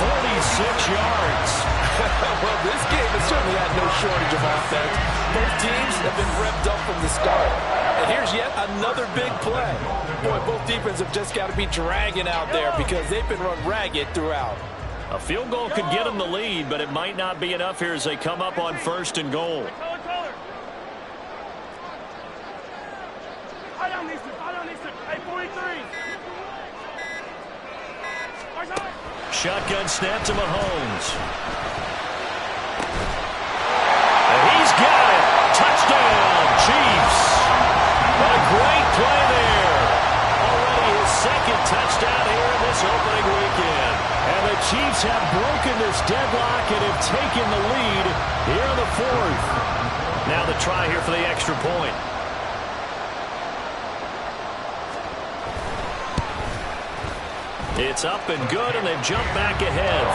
46 yards. Well, this game has certainly had no shortage of offense. Both teams have been revved up from the start. And here's yet another big play. Boy, both defenses have just got to be dragging out there because they've been run ragged throughout. A field goal could get them the lead, but it might not be enough here as they come up on 1st and goal. Hey, 43. Shotgun snap to Mahomes. And he's got it. Touchdown, Chiefs. What a great play there. Already his 2nd touchdown here in this opening weekend. And the Chiefs Chiefs have broken this deadlock and have taken the lead here in the fourth. Now the try here for the extra point. It's up and good, and they've jumped back ahead,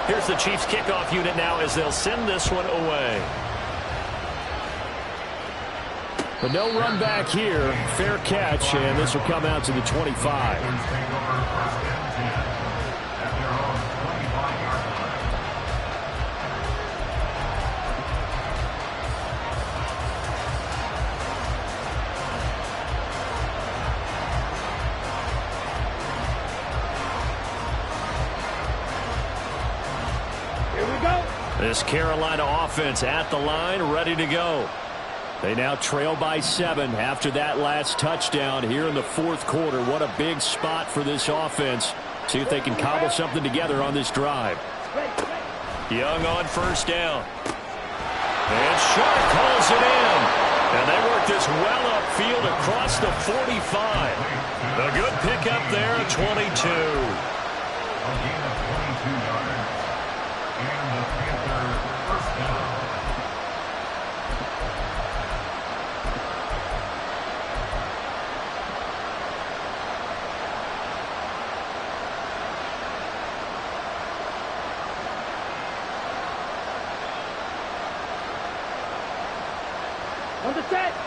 35-28. Here's the Chiefs kickoff unit now as they'll send this one away. But no run back here. Fair catch, and this will come out to the 25. This Carolina offense at the line, ready to go. They now trail by 7 after that last touchdown here in the fourth quarter. What a big spot for this offense. See if they can cobble something together on this drive. Young on first down. And Sharp calls it in. And they work this well upfield across the 45. A good pickup there, 22. A gain of 22 yards. And the Panther first down.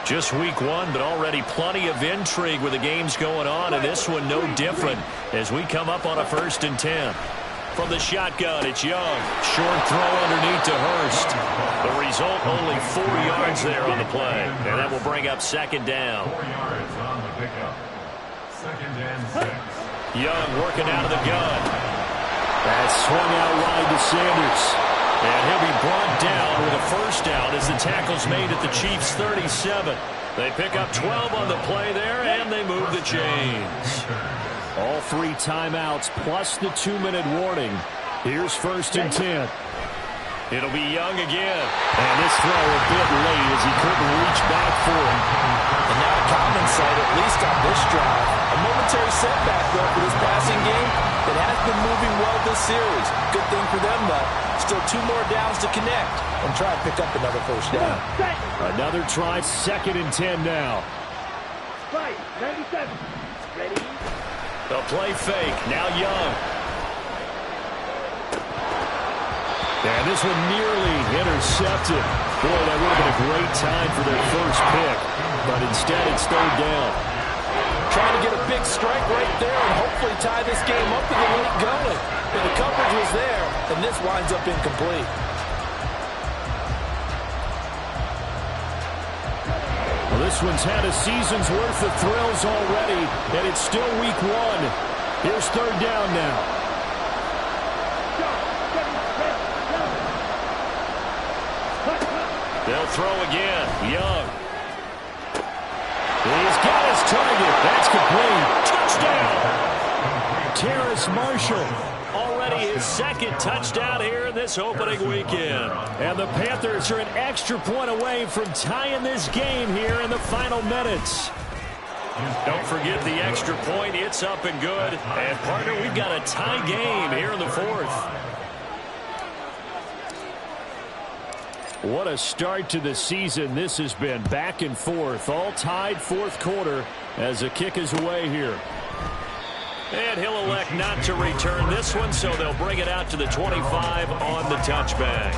Just week 1, but already plenty of intrigue with the games going on, and this one no different as we come up on a 1st and 10. From the shotgun, it's Young. Short throw underneath to Hurst. The result, only 4 yards there on the play, and that will bring up 2nd down. 4 yards on the pickup. 2nd and 6. Young working out of the gun. That swung out wide to Sanders. And he'll be brought down with a first down as the tackle's made at the Chiefs' 37. They pick up 12 on the play there, and they move the chains. All 3 timeouts plus the 2-minute warning. Here's 1st and 10. It'll be Young again. And this throw a bit late as he couldn't reach back for it. And now a common sight, at least on this drive. A momentary setback, though, for this passing game that has been moving well this series. Good thing for them, though. Still 2 more downs to connect and try to pick up another first down. Another try, 2nd and 10 now. Right, 97. Ready? The play fake, now Young. And this one nearly intercepted. Boy, that would have been a great time for their first pick. But instead, it's 3rd down. Trying to get a big strike right there and hopefully tie this game up with a late going. And the coverage was there, and this winds up incomplete. Well, this one's had a season's worth of thrills already, and it's still week 1. Here's 3rd down now. They'll throw again. Young. He's got his target. That's complete. Touchdown! Terrace Marshall. Already his 2nd touchdown here in this opening weekend. And the Panthers are an extra point away from tying this game here in the final minutes. Don't forget the extra point. It's up and good. And, partner, we've got a tie game here in the 4th. What a start to the season this has been. Back and forth, all tied 4th quarter as the kick is away here. And he'll elect not to return this one, so they'll bring it out to the 25 on the touchback.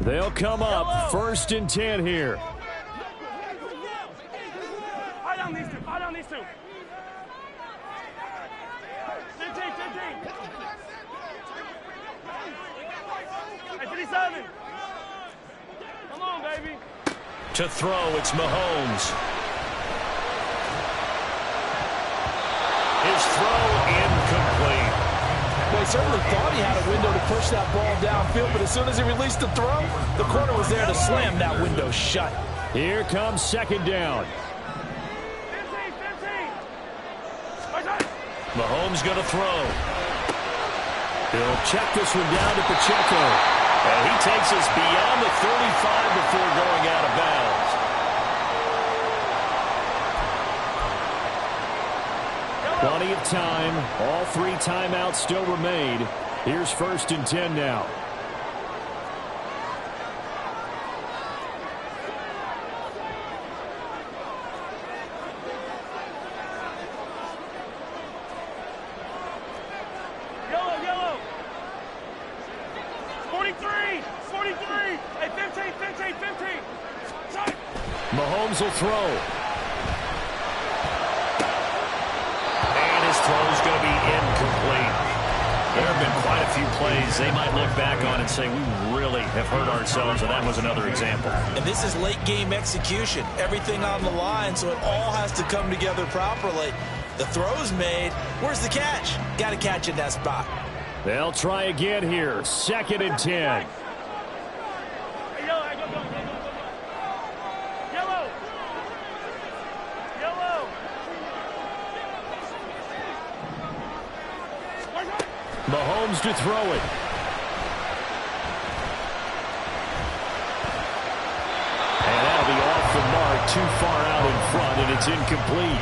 They'll come up 1st and 10 here. Fire down these 2. Fire down these 2. 15. Hey, 57. Come on, baby. To throw, it's Mahomes. His throw incomplete. He certainly thought he had a window to push that ball downfield, but as soon as he released the throw, the corner was there to slam that window shut. Here comes second down. 15. Mahomes going to throw. He'll check this one down to Pacheco. And he takes us beyond the 35 before going out of bounds. Plenty of time. All 3 timeouts still remain. Here's 1st and 10 now. Yellow. 43. Hey, 15. Mahomes will throw. His throw is going to be incomplete. There have been quite a few plays they might look back on and say, we really have hurt ourselves, and that was another example. And this is late-game execution. Everything on the line, so it all has to come together properly. The throw's made. Where's the catch? Got to catch in that spot. They'll try again here. 2nd and 10. Mahomes to throw it. And that'll be off the mark, too far out in front, and it's incomplete.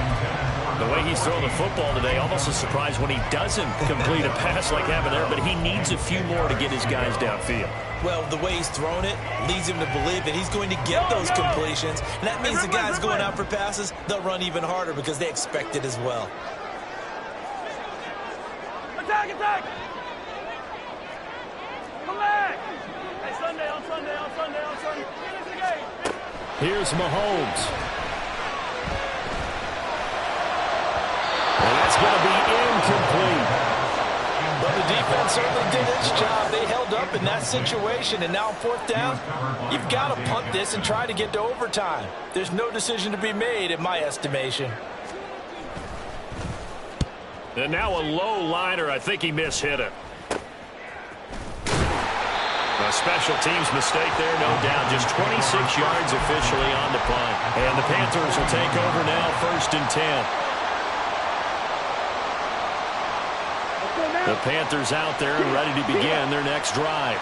The way he's throwing the football today, almost a surprise when he doesn't complete a pass like happened there, but he needs a few more to get his guys downfield. Well, the way he's thrown it leads him to believe that he's going to get those completions, and that means the guys going out for passes, they'll run even harder because they expect it as well. Attack! Come back! Hey, Sunday. Finish the game. Here's Mahomes. And that's going to be incomplete. But the defense certainly did its job. They held up in that situation, and now 4th down, you've got to punt this and try to get to overtime. There's no decision to be made, in my estimation. And now a low liner. I think he mishit it. A special teams mistake there, no doubt. Just 26 yards officially on the punt. And the Panthers will take over now, 1st and 10. The Panthers out there and ready to begin their next drive.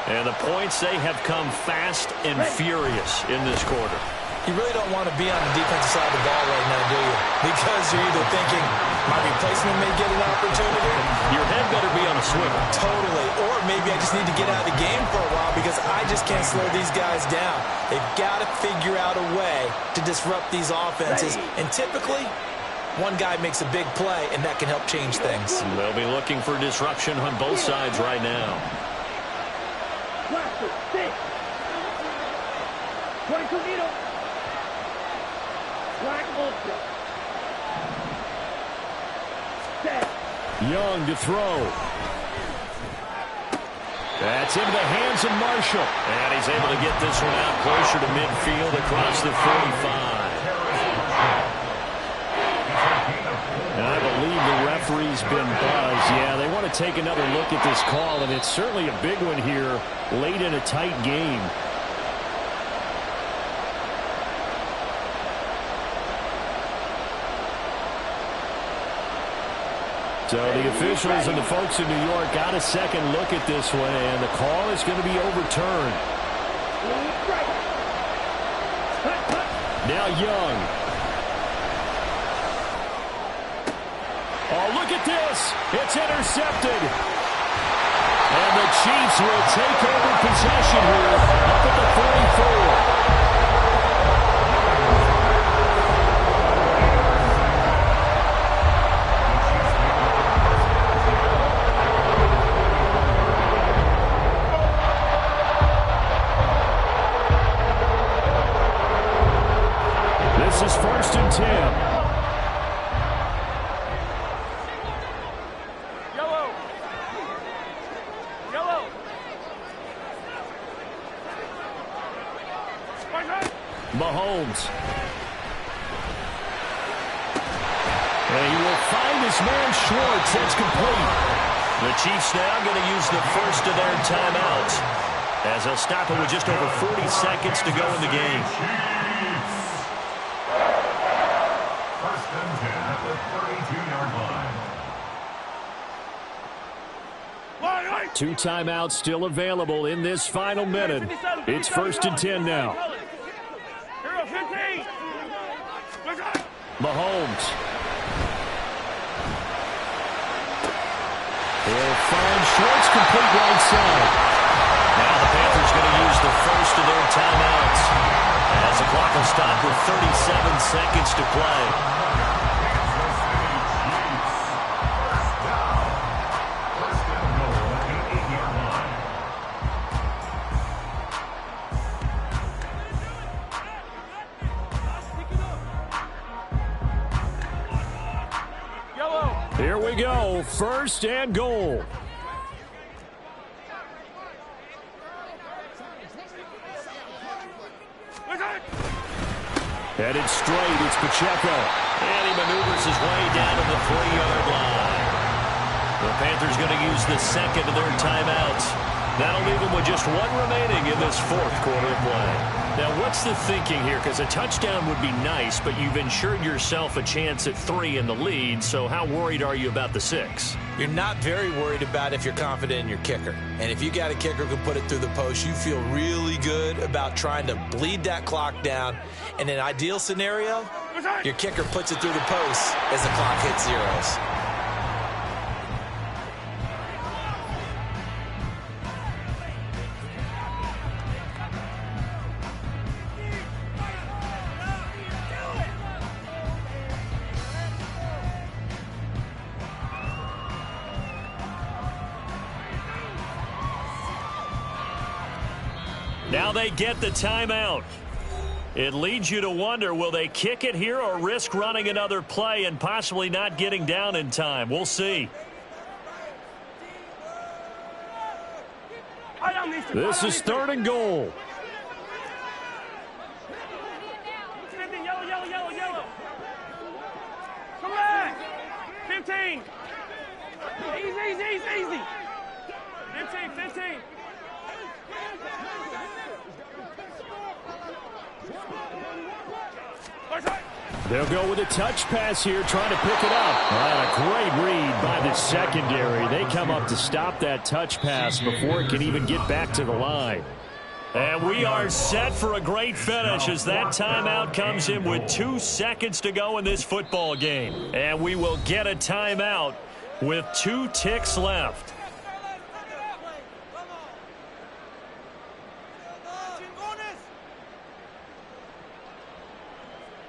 And the points, they have come fast and furious in this quarter. You really don't want to be on the defensive side of the ball right now, do you? Because you're either thinking, my replacement may get an opportunity. Your head better be on a swivel. Totally. Or maybe I just need to get out of the game for a while because I just can't slow these guys down. They've got to figure out a way to disrupt these offenses. And typically, one guy makes a big play, and that can help change things. They'll be looking for disruption on both sides right now. 22 meters. Young to throw. That's into the hands of Marshall. And he's able to get this one out closer to midfield across the 45. And I believe the referee's been buzzed. Yeah, they want to take another look at this call, and it's certainly a big one here late in a tight game. So the officials and the folks in New York got a second look at this one, and the call is going to be overturned. Now Young. Oh, look at this. It's intercepted. And the Chiefs will take over possession here up at the 44. This is 1st and 10. Yellow. Mahomes. And he will find his man Schwartz. That's complete. The Chiefs now going to use the first of their timeouts, as they'll stop it with just over 40 seconds to go in the game. First and 10 at the 32-yard line. 2 timeouts still available in this final minute. It's first and 10 now. Mahomes. He'll find Schwartz, complete right side. Now the Panthers going to use the first of their timeouts, as the clock will stop with 37 seconds to play. Here we go, first and goal. Headed straight, it's Pacheco. And he maneuvers his way down to the 3-yard line. The Panthers going to use the second of their timeouts. That'll leave them with just one remaining in this fourth quarter of play. Now, what's the thinking here? Because a touchdown would be nice, but you've ensured yourself a chance at 3 in the lead, so how worried are you about the 6? You're not very worried about if you're confident in your kicker. And if you got a kicker who can put it through the post, you feel really good about trying to bleed that clock down. In an ideal scenario, your kicker puts it through the post as the clock hits zeros. Now they get the timeout. It leads you to wonder, will they kick it here or risk running another play and possibly not getting down in time? We'll see. This is third and goal. Yellow. Come back. 15. Easy. 15. They'll go with a touch pass here, trying to pick it up. And a great read by the secondary. They come up to stop that touch pass before it can even get back to the line. And we are set for a great finish as that timeout comes in with 2 seconds to go in this football game. And we will get a timeout with 2 ticks left.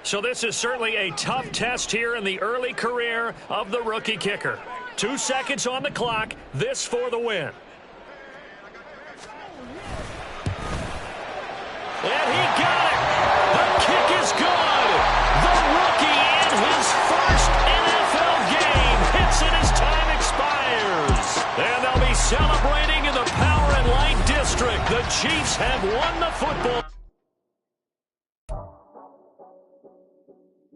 So this is certainly a tough test here in the early career of the rookie kicker. 2 seconds on the clock. This for the win. And he got it. The kick is good. The rookie in his first NFL game hits it as time expires. And they'll be celebrating in the Power and Light District. The Chiefs have won the football.